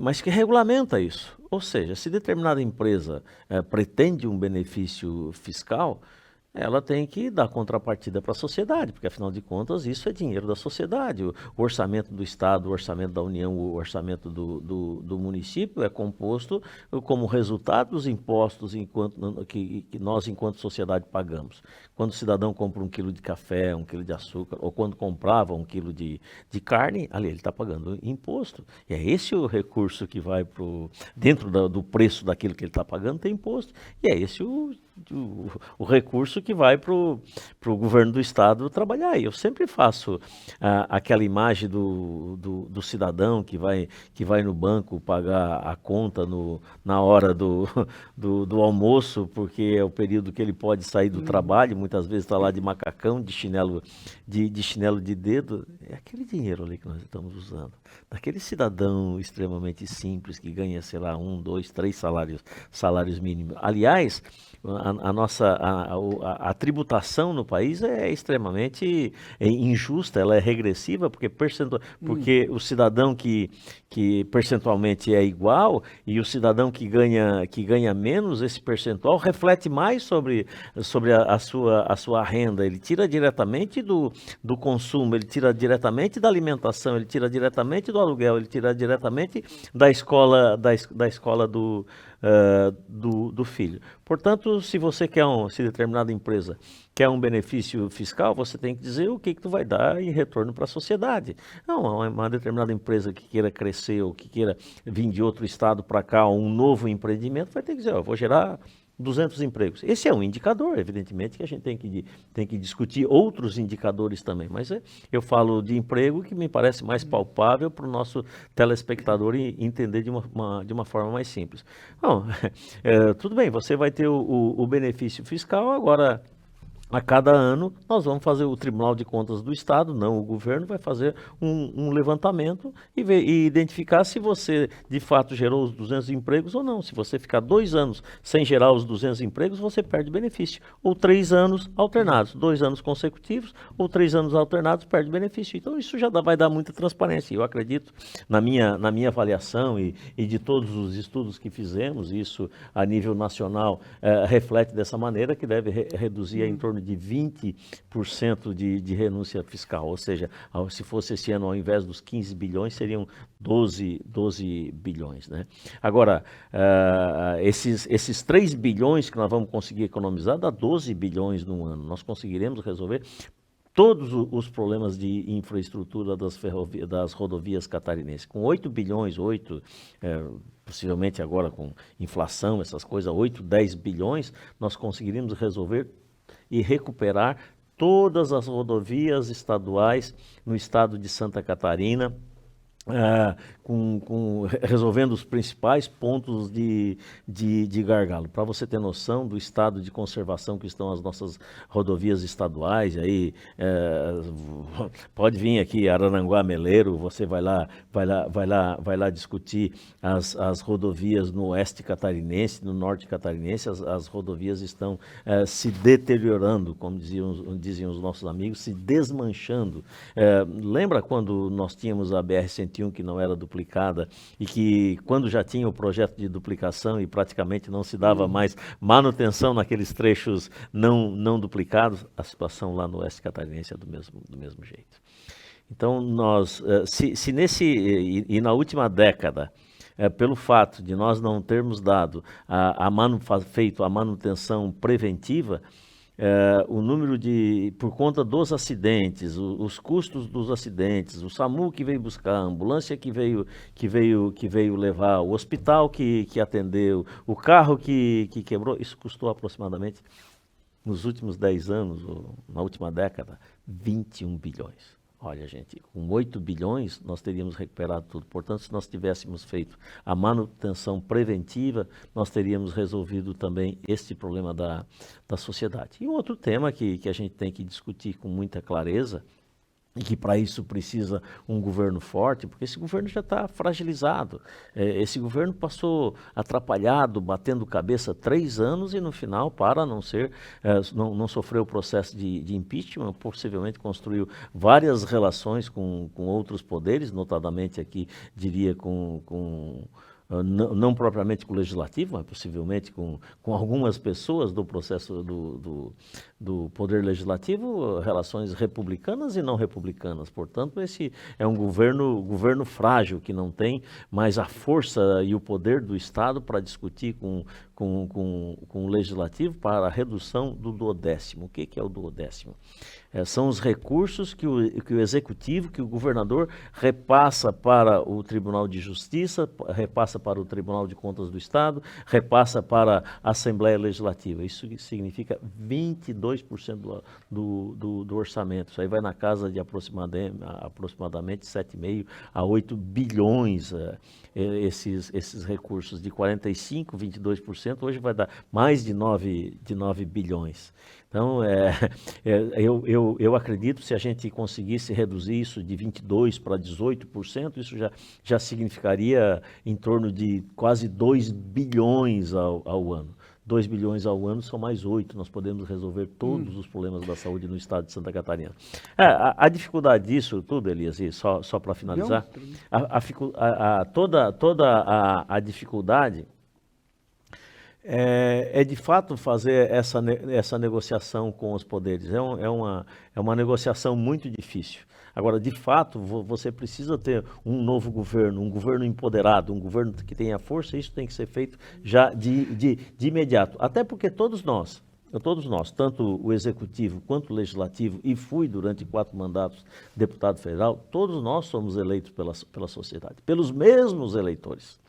Mas que regulamenta isso. Ou seja, se determinada empresa pretende um benefício fiscal, ela tem que dar contrapartida para a sociedade, porque afinal de contas isso é dinheiro da sociedade. O orçamento do Estado, o orçamento da União, o orçamento do município é composto como resultado dos impostos que nós, enquanto sociedade, pagamos. Quando o cidadão compra 1 quilo de café, 1 quilo de açúcar, ou quando comprava 1 quilo de carne, ali ele está pagando imposto. E é esse o recurso que vai dentro do preço daquilo que ele está pagando, tem imposto. E é esse o recurso que vai para o governo do Estado trabalhar. E eu sempre faço aquela imagem do cidadão que vai no banco pagar a conta na hora do almoço, porque é o período que ele pode sair do trabalho, muitas vezes está lá de macacão, de chinelo de dedo. É aquele dinheiro ali que nós estamos usando. Daquele cidadão extremamente simples que ganha, sei lá, 1, 2, 3 salários mínimos. Aliás, a tributação no país é extremamente injusta, ela é regressiva, porque o cidadão que percentualmente é igual e o cidadão que ganha menos, esse percentual reflete mais sobre a sua renda. Ele tira diretamente do consumo, ele tira diretamente da alimentação, ele tira diretamente do aluguel, ele tira diretamente da escola do filho. Portanto, se se você se determinada empresa quer um benefício fiscal, você tem que dizer o que tu vai dar em retorno para a sociedade. Não, uma determinada empresa que queira crescer ou que queira vir de outro estado para cá, um novo empreendimento, vai ter que dizer, eu vou gerar 200 empregos. Esse é um indicador, evidentemente, que a gente tem que discutir outros indicadores também, mas eu falo de emprego que me parece mais palpável para o nosso telespectador entender de uma forma mais simples. Bom, tudo bem, você vai ter o benefício fiscal, agora... A cada ano, nós vamos fazer, o Tribunal de Contas do Estado, não o governo, vai fazer um levantamento e identificar se você, de fato, gerou os 200 empregos ou não. Se você ficar 2 anos sem gerar os 200 empregos, você perde benefício. Ou 3 anos alternados, 2 anos consecutivos, ou 3 anos alternados, perde benefício. Então, isso já vai dar muita transparência. Eu acredito, na minha avaliação e de todos os estudos que fizemos, isso a nível nacional reflete dessa maneira, que deve reduzir em torno de 20% de renúncia fiscal, ou seja, se fosse esse ano, ao invés dos 15 bilhões, seriam 12 bilhões. Né? Agora, esses 3 bilhões que nós vamos conseguir economizar, dá 12 bilhões no ano. Nós conseguiremos resolver todos os problemas de infraestrutura das rodovias catarinenses. Com 8 bilhões, possivelmente agora com inflação, essas coisas, 8, 10 bilhões, nós conseguiríamos resolver e recuperar todas as rodovias estaduais no estado de Santa Catarina, resolvendo os principais pontos de gargalo. Para você ter noção do estado de conservação que estão as nossas rodovias estaduais, aí pode vir aqui Araranguá Meleiro, você vai lá discutir as rodovias no oeste catarinense, no norte catarinense, as rodovias estão se deteriorando, como diziam os nossos amigos, se desmanchando. Lembra quando nós tínhamos a BR-101 que não era duplicada e que quando já tinha o projeto de duplicação e praticamente não se dava mais manutenção naqueles trechos não duplicados, a situação lá no oeste catarinense é do mesmo jeito. Então, se na última década, pelo fato de nós não termos dado feito a manutenção preventiva, o número por conta dos acidentes, os custos dos acidentes, o SAMU que veio buscar, a ambulância que veio levar, o hospital que atendeu, o carro que quebrou, isso custou aproximadamente, nos últimos 10 anos, ou na última década, 21 bilhões. Olha, gente, com 8 bilhões nós teríamos recuperado tudo. Portanto, se nós tivéssemos feito a manutenção preventiva, nós teríamos resolvido também este problema da sociedade. E um outro tema que a gente tem que discutir com muita clareza, e que para isso precisa um governo forte, porque esse governo já está fragilizado. Esse governo passou atrapalhado, batendo cabeça 3 anos e no final, para não sofreu o processo de impeachment, possivelmente construiu várias relações com outros poderes, notadamente aqui, diria, não propriamente com o legislativo, mas possivelmente com algumas pessoas do processo do poder legislativo, relações republicanas e não republicanas. Portanto, esse é um governo frágil, que não tem mais a força e o poder do Estado para discutir com o legislativo para a redução do duodécimo. O que é o duodécimo? São os recursos que o executivo, que o governador repassa para o Tribunal de Justiça, repassa para o Tribunal de Contas do Estado, repassa para a Assembleia Legislativa. Isso significa 22% do orçamento. Isso aí vai na casa de aproximadamente 7,5 a 8 bilhões, esses recursos de 45%, 22%, hoje vai dar mais de 9 bilhões. Então, eu acredito que se a gente conseguisse reduzir isso de 22% para 18%, isso já significaria em torno de quase 2 bilhões ao ano. 2 bilhões ao ano são mais 8, nós podemos resolver todos os problemas da saúde no estado de Santa Catarina. A dificuldade disso tudo, Elias, e só para finalizar, toda a dificuldade É de fato fazer essa negociação com os poderes. É uma negociação muito difícil. Agora, de fato, você precisa ter um novo governo, um governo empoderado, um governo que tenha força, e isso tem que ser feito já de imediato. Até porque todos nós, tanto o executivo quanto o legislativo, e fui durante 4 mandatos deputado federal, todos nós somos eleitos pela sociedade, pelos mesmos eleitores.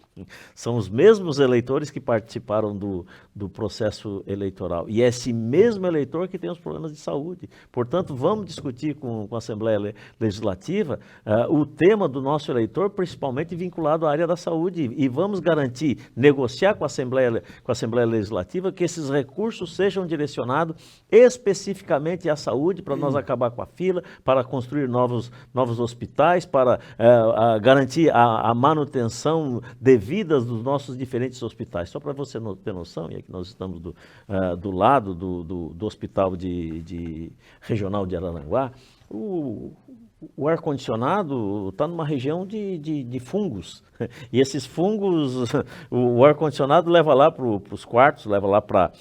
São os mesmos eleitores que participaram do processo eleitoral. E é esse mesmo eleitor que tem os problemas de saúde. Portanto, vamos discutir com a Assembleia Legislativa o tema do nosso eleitor, principalmente vinculado à área da saúde. E vamos garantir, negociar com a Assembleia Legislativa, que esses recursos sejam direcionados especificamente à saúde, para nós acabar com a fila, para construir novos hospitais, para garantir a manutenção devida dos nossos diferentes hospitais. Só para você ter noção, e aqui nós estamos do lado do Hospital Regional de Araranguá, o ar-condicionado está numa região de fungos. E esses fungos, o ar-condicionado leva lá para os quartos, leva lá para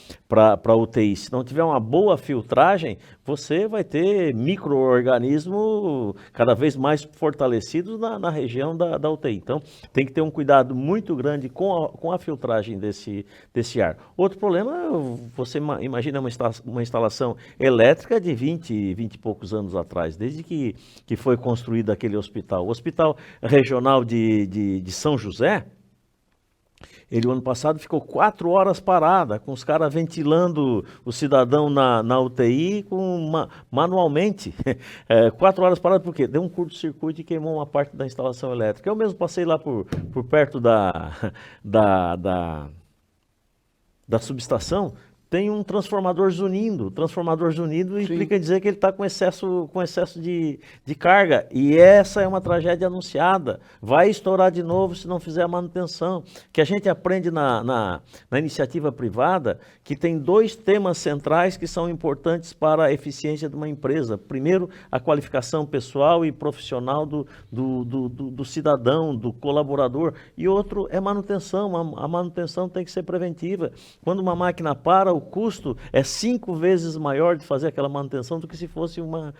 a UTI. Se não tiver uma boa filtragem, você vai ter micro-organismos cada vez mais fortalecidos na região da UTI. Então, tem que ter um cuidado muito grande com a filtragem desse ar. Outro problema, você imagina uma instalação elétrica de 20 e poucos anos atrás, desde que foi construído aquele hospital. O Hospital Regional de São José, ele o ano passado ficou 4 horas parada, com os caras ventilando o cidadão na UTI manualmente. 4 horas parada por quê? Deu um curto-circuito e queimou uma parte da instalação elétrica. Eu mesmo passei lá por perto da subestação. Tem um transformador zunindo. O transformador zunindo implica dizer que ele está com excesso de carga. E essa é uma tragédia anunciada. Vai estourar de novo se não fizer a manutenção. Que a gente aprende na iniciativa privada que tem 2 temas centrais que são importantes para a eficiência de uma empresa. Primeiro, a qualificação pessoal e profissional do cidadão, do colaborador. E outro é manutenção. A manutenção tem que ser preventiva. Quando uma máquina para, o custo é 5 vezes maior de fazer aquela manutenção do que se fosse uma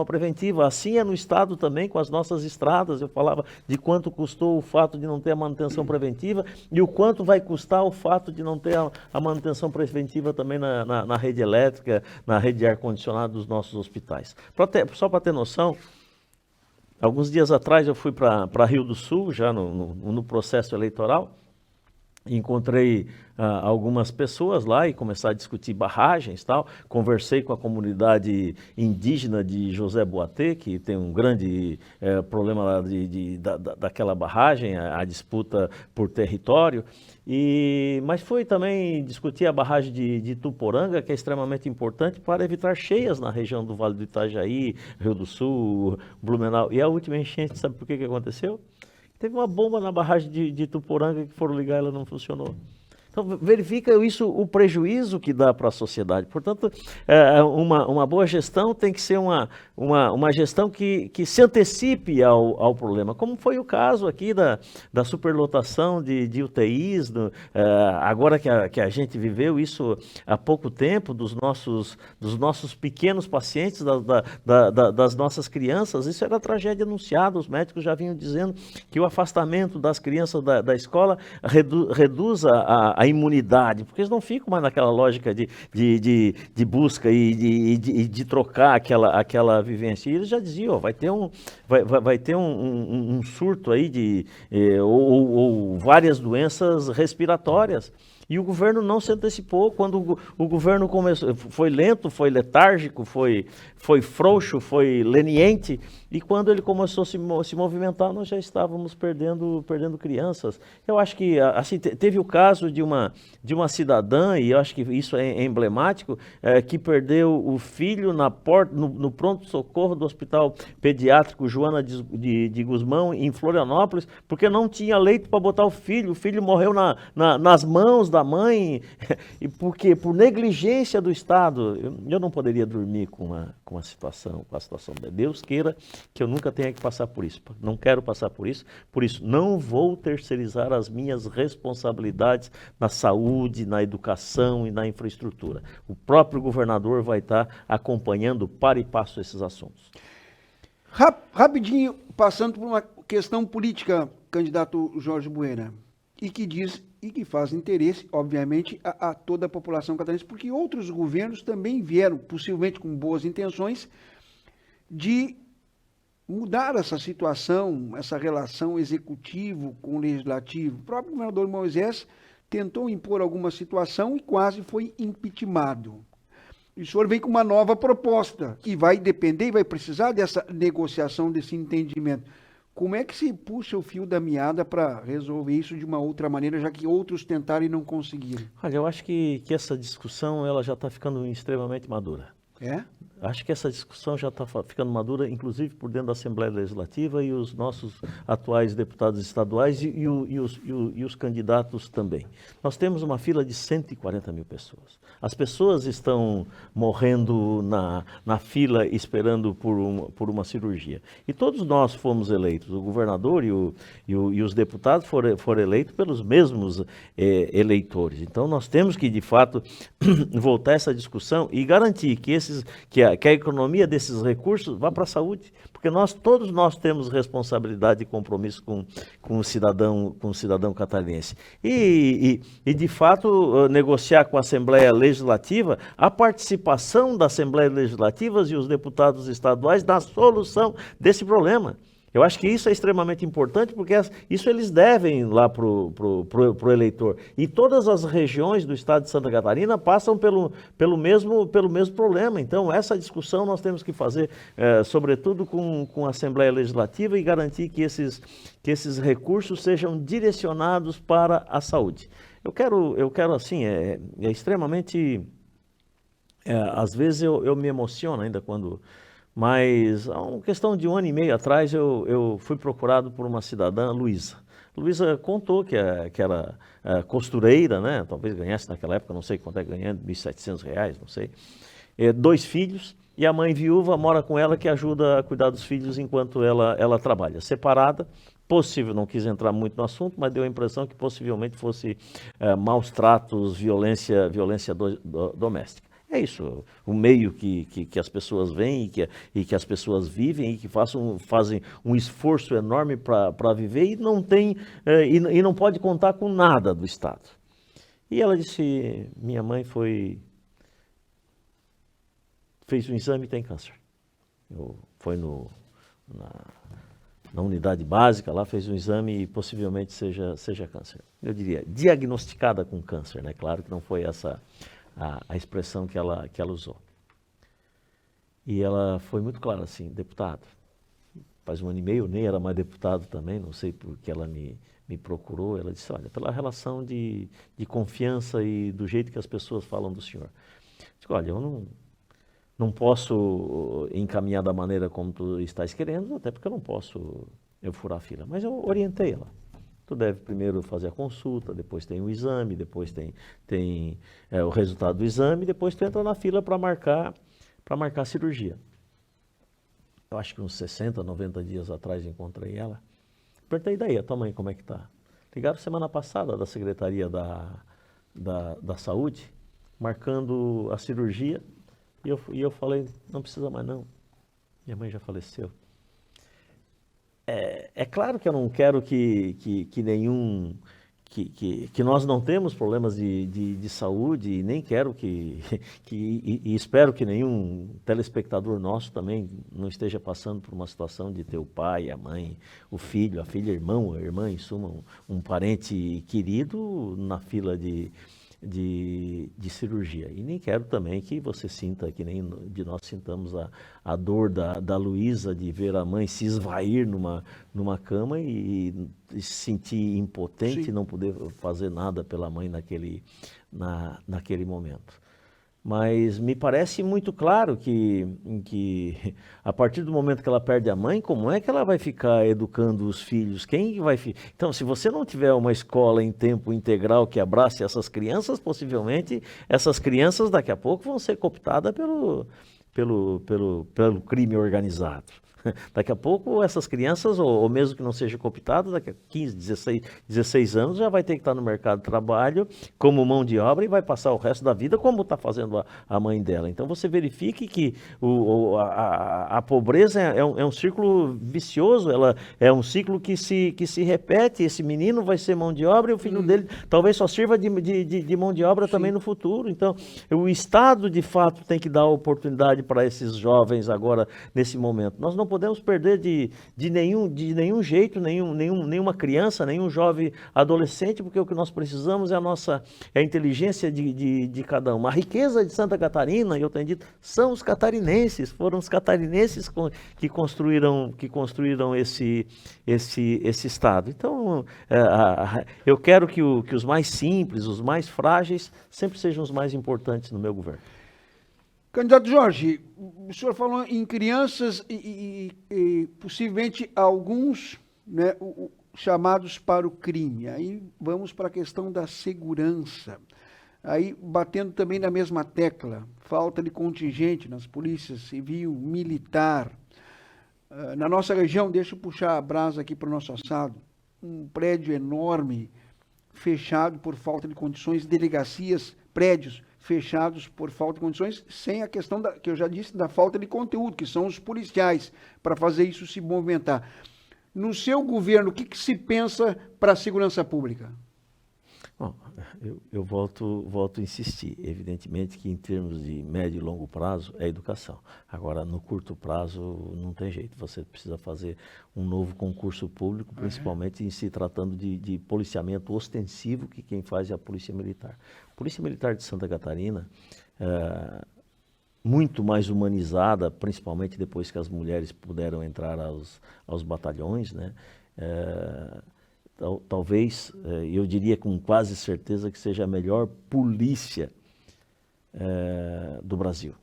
preventiva. Assim é no estado também com as nossas estradas. Eu falava de quanto custou o fato de não ter a manutenção preventiva e o quanto vai custar o fato de não ter a manutenção preventiva também na rede elétrica, na rede de ar-condicionado dos nossos hospitais. Só para ter noção, alguns dias atrás eu fui para Rio do Sul, já no processo eleitoral. Encontrei algumas pessoas lá e começar a discutir barragens e tal. Conversei com a comunidade indígena de José Boatê, que tem um grande problema lá daquela barragem, a disputa por território. Mas foi também discutir a barragem de Tuporanga, que é extremamente importante para evitar cheias na região do Vale do Itajaí, Rio do Sul, Blumenau. E a última enchente, sabe por que aconteceu? Teve uma bomba na barragem de Tuporanga que foram ligar e ela não funcionou. Então, verifica isso, o prejuízo que dá para a sociedade. Portanto, uma boa gestão tem que ser uma gestão que se antecipe ao problema, como foi o caso aqui da superlotação de UTIs, agora que a gente viveu isso há pouco tempo, dos nossos pequenos pacientes, das nossas crianças. Isso era tragédia anunciada, os médicos já vinham dizendo que o afastamento das crianças da escola reduz a imunidade, porque eles não ficam mais naquela lógica de busca e de trocar aquela vivência. E eles já diziam, vai ter um surto aí ou várias doenças respiratórias. E o governo não se antecipou. Quando o governo começou, foi lento, foi letárgico, foi frouxo, foi leniente. E quando ele começou a se movimentar, nós já estávamos perdendo crianças. Eu acho que assim, teve o caso de uma cidadã, e eu acho que isso é emblemático, que perdeu o filho no pronto-socorro do Hospital Pediátrico Joana de Guzmão, em Florianópolis, porque não tinha leito para botar o filho. O filho morreu nas mãos da pela mãe, e porque por negligência do Estado, eu não poderia dormir com a situação de Deus queira que eu nunca tenha que passar por isso. Não quero passar por isso não vou terceirizar as minhas responsabilidades na saúde, na educação e na infraestrutura. O próprio governador vai estar acompanhando para e passo esses assuntos. Rapidinho, passando por uma questão política, candidato Jorge Buena, e que faz interesse, obviamente, a toda a população catarinense, porque outros governos também vieram, possivelmente com boas intenções, de mudar essa situação, essa relação executivo com o legislativo. O próprio governador Moisés tentou impor alguma situação e quase foi impeachmentado. E o senhor vem com uma nova proposta, que vai depender e vai precisar dessa negociação, desse entendimento. Como é que se puxa o fio da meada para resolver isso de uma outra maneira, já que outros tentaram e não conseguiram? Olha, eu acho que essa discussão ela já está ficando extremamente madura. É? Acho que essa discussão já está ficando madura, inclusive por dentro da Assembleia Legislativa e os nossos atuais deputados estaduais e os candidatos também. Nós temos uma fila de 140 mil pessoas. As pessoas estão morrendo na fila esperando por uma cirurgia. E todos nós fomos eleitos, o governador e os deputados foram eleitos pelos mesmos eleitores. Então nós temos que, de fato, voltar a essa discussão e garantir que a economia desses recursos vá para a saúde, porque todos nós temos responsabilidade e compromisso com o cidadão catarinense. E de fato, negociar com a Assembleia Legislativa a participação da Assembleia Legislativa e os deputados estaduais na solução desse problema. Eu acho que isso é extremamente importante, porque isso eles devem lá para o eleitor. E todas as regiões do estado de Santa Catarina passam pelo mesmo problema. Então, essa discussão nós temos que fazer, sobretudo com a Assembleia Legislativa, e garantir que esses recursos sejam direcionados para a saúde. Eu quero assim, é extremamente... às vezes eu me emociono ainda quando... Mas, há uma questão de 1 ano e meio atrás, eu fui procurado por uma cidadã, Luísa. Luísa contou que era costureira, né? Talvez ganhasse naquela época, não sei quanto é ganhando, R$1.700, não sei. 2 filhos, e a mãe viúva mora com ela, que ajuda a cuidar dos filhos enquanto ela trabalha. Separada, possível, não quis entrar muito no assunto, mas deu a impressão que possivelmente fosse maus tratos, violência doméstica. É isso, o meio que as pessoas veem e que as pessoas vivem e que fazem um esforço enorme para viver e não tem e não pode contar com nada do Estado. E ela disse, minha mãe fez um exame e tem câncer. Foi na unidade básica, lá fez um exame e possivelmente seja câncer. Eu diria, diagnosticada com câncer, né? Claro que não foi essa a expressão que ela usou. E ela foi muito clara assim, deputado, faz 1 ano e meio, nem era mais deputado também, não sei por que ela me procurou, ela disse, olha, pela relação de confiança e do jeito que as pessoas falam do senhor. Eu disse, olha, eu não posso encaminhar da maneira como tu estás querendo, até porque eu não posso furar a fila, mas eu orientei ela. Tu deve primeiro fazer a consulta, depois tem o exame, depois tem o resultado do exame, depois tu entra na fila para marcar a cirurgia. Eu acho que uns 60, 90 dias atrás encontrei ela. Perguntei, daí, a tua mãe como é que tá? Ligaram semana passada da Secretaria da Saúde, marcando a cirurgia, e eu falei, não precisa mais não, minha mãe já faleceu. É claro que eu não quero que nós não temos problemas de saúde, e nem quero e espero que nenhum telespectador nosso também não esteja passando por uma situação de ter o pai, a mãe, o filho, a filha, a irmã, em suma, um parente querido na fila de cirurgia. E nem quero também que você sinta, que nem de nós sintamos a dor da Luísa de ver a mãe se esvair numa cama e se sentir impotente, e não poder fazer nada pela mãe naquele momento. Mas me parece muito claro que a partir do momento que ela perde a mãe, como é que ela vai ficar educando os filhos? Quem vai Então, se você não tiver uma escola em tempo integral que abrace essas crianças, possivelmente essas crianças daqui a pouco vão ser cooptadas pelo crime organizado. Daqui a pouco essas crianças, ou mesmo que não seja cooptado, daqui a 15, 16 anos já vai ter que estar no mercado de trabalho como mão de obra e vai passar o resto da vida como está fazendo a mãe dela. Então você verifique que a pobreza é um círculo vicioso, ela é um ciclo que se repete. Esse menino vai ser mão de obra e o filho dele talvez só sirva de mão de obra também no futuro. Então o Estado de fato tem que dar oportunidade para esses jovens agora nesse momento. Nós não podemos perder de nenhum jeito, nenhuma criança, nenhum jovem adolescente, porque o que nós precisamos é a inteligência de cada um. A riqueza de Santa Catarina, eu tenho dito, são os catarinenses, foram os catarinenses que construíram esse Estado. Então, eu quero que os mais simples, os mais frágeis, sempre sejam os mais importantes no meu governo. Candidato Jorge, o senhor falou em crianças e possivelmente alguns, né, chamados para o crime. Aí vamos para a questão da segurança. Aí batendo também na mesma tecla, falta de contingente nas polícias civil, militar. Na nossa região, deixa eu puxar a brasa aqui para o nosso assado, um prédio enorme, fechado por falta de condições, delegacias, prédios fechados por falta de condições, sem a questão que eu já disse, da falta de conteúdo, que são os policiais, para fazer isso se movimentar. No seu governo, o que se pensa para a segurança pública? Bom, eu volto a insistir. Evidentemente que em termos de médio e longo prazo é educação. Agora, no curto prazo, não tem jeito. Você precisa fazer um novo concurso público, principalmente em se tratando de policiamento ostensivo, que quem faz é a Polícia Militar. A Polícia Militar de Santa Catarina, muito mais humanizada, principalmente depois que as mulheres puderam entrar aos batalhões, né? Talvez, eu diria com quase certeza que seja a melhor polícia do Brasil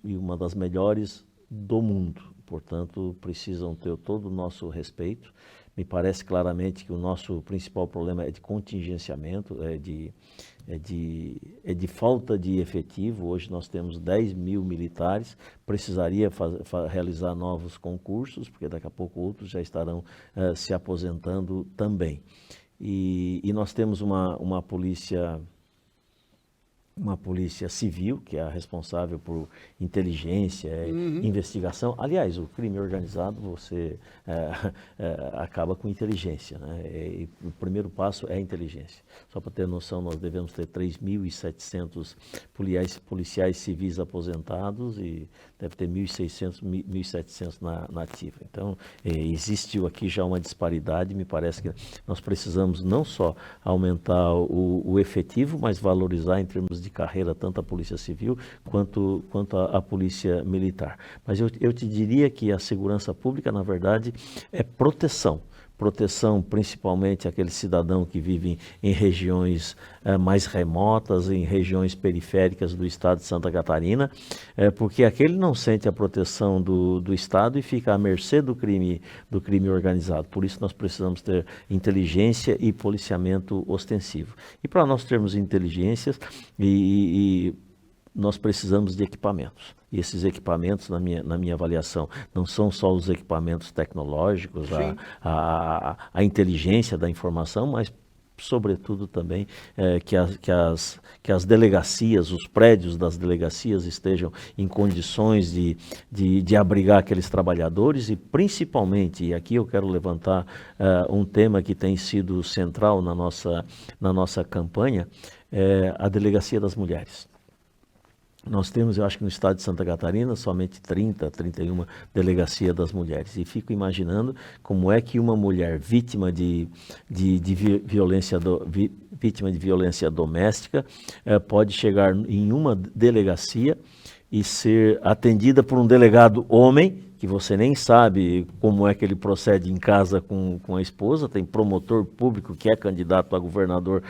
e uma das melhores do mundo. Portanto, precisam ter todo o nosso respeito. Me parece claramente que o nosso principal problema é de contingenciamento, é de falta de efetivo. Hoje nós temos 10 mil militares, precisaria realizar novos concursos, porque daqui a pouco outros já estarão se aposentando também. E nós temos uma polícia civil, que é a responsável por inteligência, investigação. Aliás, o crime organizado, você acaba com inteligência, né? E o primeiro passo é a inteligência. Só para ter noção, nós devemos ter 3.700 policiais civis aposentados e deve ter 1.600, 1.700 na ativa. Então, existiu aqui já uma disparidade. Me parece que nós precisamos não só aumentar o efetivo, mas valorizar em termos de carreira tanto a Polícia Civil quanto a Polícia Militar. Mas eu te diria que a segurança pública, na verdade, é proteção. Proteção principalmente àquele cidadão que vive em regiões mais remotas, em regiões periféricas do estado de Santa Catarina, porque aquele não sente a proteção do Estado e fica à mercê do crime organizado. Por isso nós precisamos ter inteligência e policiamento ostensivo. E para nós termos inteligências nós precisamos de equipamentos. E esses equipamentos, na minha avaliação, não são só os equipamentos tecnológicos, a inteligência da informação, mas, sobretudo, também que as delegacias, os prédios das delegacias estejam em condições de abrigar aqueles trabalhadores e, principalmente, e aqui eu quero levantar um tema que tem sido central na nossa campanha, a Delegacia das Mulheres. Nós temos, eu acho que no estado de Santa Catarina, somente 31 delegacias das mulheres. E fico imaginando como é que uma mulher vítima de violência doméstica pode chegar em uma delegacia e ser atendida por um delegado homem, que você nem sabe como é que ele procede em casa com a esposa. Tem promotor público que é candidato a governador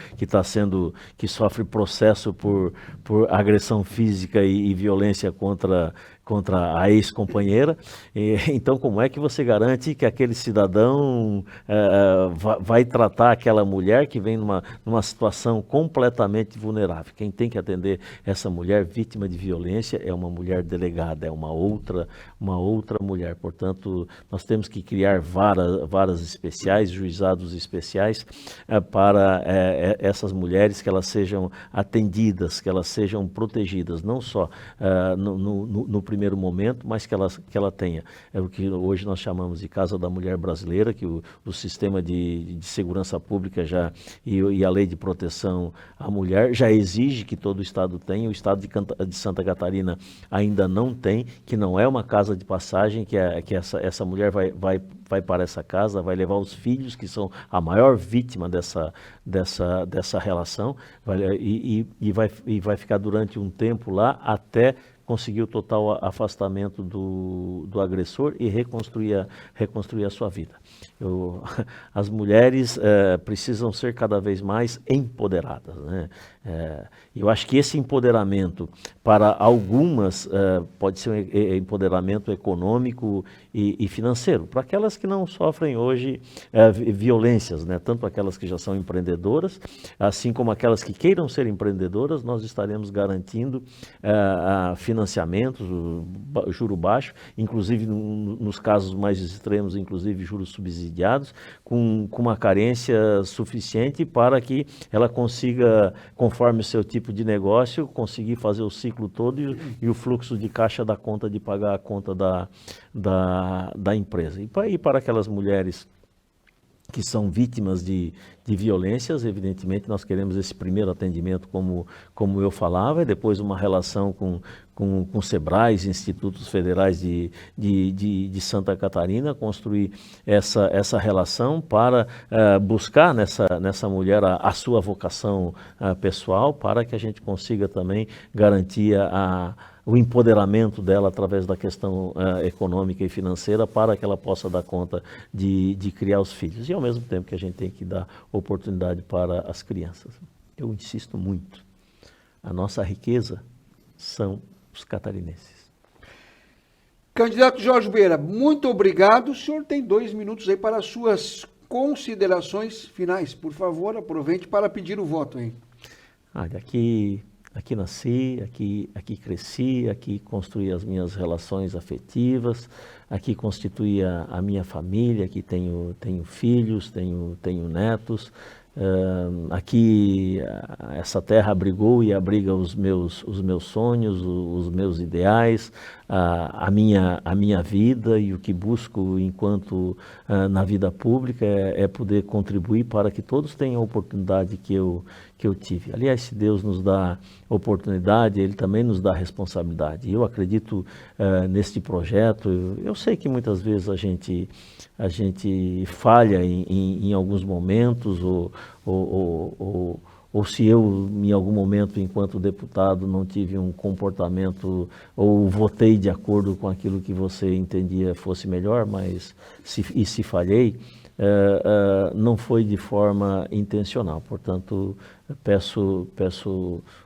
que sofre processo por agressão física e violência contra a ex-companheira. Então, como é que você garante que aquele cidadão vai tratar aquela mulher que vem numa situação completamente vulnerável? Quem tem que atender essa mulher vítima de violência é uma mulher delegada, é uma outra mulher. Portanto, nós temos que criar varas especiais, juizados especiais para essas mulheres, que elas sejam atendidas, que elas sejam protegidas, não só no primeiro momento, mas que ela tenha o que hoje nós chamamos de Casa da Mulher Brasileira, que o sistema de segurança pública e a lei de proteção à mulher já exige que todo o Estado tenha. O Estado de Santa Catarina ainda não tem, que não é uma casa de passagem, que essa mulher vai para essa casa, vai levar os filhos, que são a maior vítima dessa relação, e vai ficar durante um tempo lá até conseguir o total afastamento do agressor e reconstruir a sua vida. As mulheres precisam ser cada vez mais empoderadas, né? Eu acho que esse empoderamento, para algumas, pode ser um empoderamento econômico e financeiro. Para aquelas que não sofrem hoje violências, né? Tanto aquelas que já são empreendedoras, assim como aquelas que queiram ser empreendedoras, nós estaremos garantindo financiamentos, juro baixo, inclusive nos casos mais extremos, inclusive juros subsidiados, com uma carência suficiente para que ela consiga, conforme o seu tipo de negócio, conseguir fazer o ciclo todo e o fluxo de caixa da conta de pagar a conta da empresa. E para aquelas mulheres que são vítimas de violências, evidentemente nós queremos esse primeiro atendimento, como eu falava, e depois uma relação com SEBRAES, institutos federais de Santa Catarina, construir essa relação para buscar nessa mulher a sua vocação pessoal, para que a gente consiga também garantir o empoderamento dela através da questão econômica e financeira, para que ela possa dar conta de criar os filhos. E ao mesmo tempo que a gente tem que dar oportunidade para as crianças. Eu insisto muito, a nossa riqueza são os catarinenses. Candidato Jorge Beira, muito obrigado. O senhor tem 2 minutos aí para as suas considerações finais. Por favor, aproveite para pedir o voto, hein? Olha, aqui nasci, aqui cresci, aqui construí as minhas relações afetivas, aqui constituí a minha família, aqui tenho filhos, tenho netos. Aqui essa terra abrigou e abriga os meus sonhos, os meus ideais, a minha vida, e o que busco enquanto na vida pública é poder contribuir para que todos tenham a oportunidade que eu tive. Aliás, se Deus nos dá oportunidade, Ele também nos dá responsabilidade. Eu acredito neste projeto. Eu sei que muitas vezes a gente falha em alguns momentos, ou se eu, em algum momento, enquanto deputado, não tive um comportamento ou votei de acordo com aquilo que você entendia fosse melhor, mas se falhei, não foi de forma intencional. Portanto, peço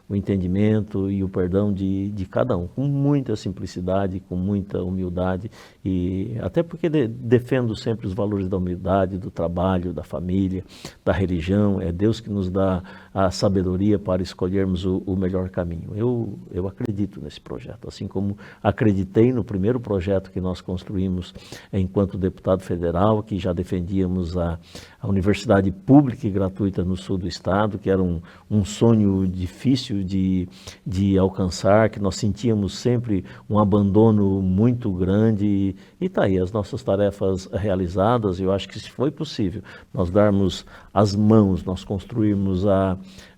o entendimento e o perdão de cada um, com muita simplicidade, com muita humildade, e até porque defendo sempre os valores da humildade, do trabalho, da família, da religião. É Deus que nos dá a sabedoria para escolhermos o melhor caminho. Eu acredito nesse projeto, assim como acreditei no primeiro projeto que nós construímos enquanto deputado federal, que já defendíamos a universidade pública e gratuita no sul do estado, que era um sonho difícil de alcançar, que nós sentíamos sempre um abandono muito grande, e está aí as nossas tarefas realizadas. Eu acho que, se foi possível nós darmos as mãos, nós construirmos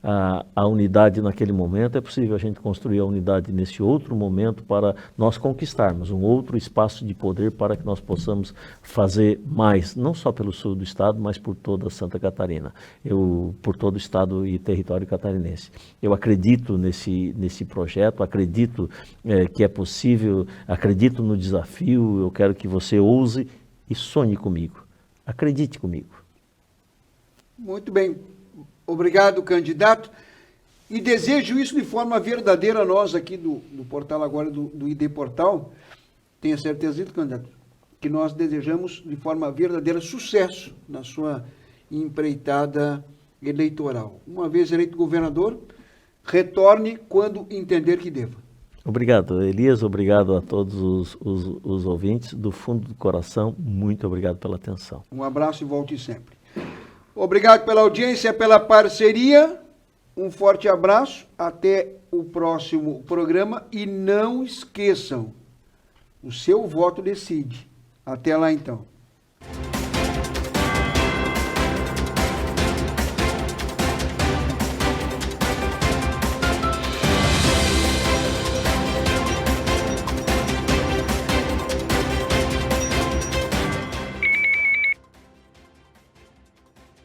a unidade naquele momento, é possível a gente construir a unidade nesse outro momento para nós conquistarmos um outro espaço de poder para que nós possamos fazer mais, não só pelo sul do estado, mas por toda Santa Catarina, por todo o estado e território catarinense. Eu acredito nesse projeto, acredito que é possível, acredito no desafio, eu quero que você ouse e sonhe comigo. Acredite comigo. Muito bem. Obrigado, candidato. E desejo isso de forma verdadeira, nós aqui do Portal Agora, do ID Portal, tenha certeza, candidato, que nós desejamos de forma verdadeira sucesso na sua empreitada eleitoral. Uma vez eleito governador, retorne quando entender que deva. Obrigado, Elias. Obrigado a todos os ouvintes. Do fundo do coração, muito obrigado pela atenção. Um abraço e volte sempre. Obrigado pela audiência, pela parceria. Um forte abraço. Até o próximo programa. E não esqueçam, o seu voto decide. Até lá, então.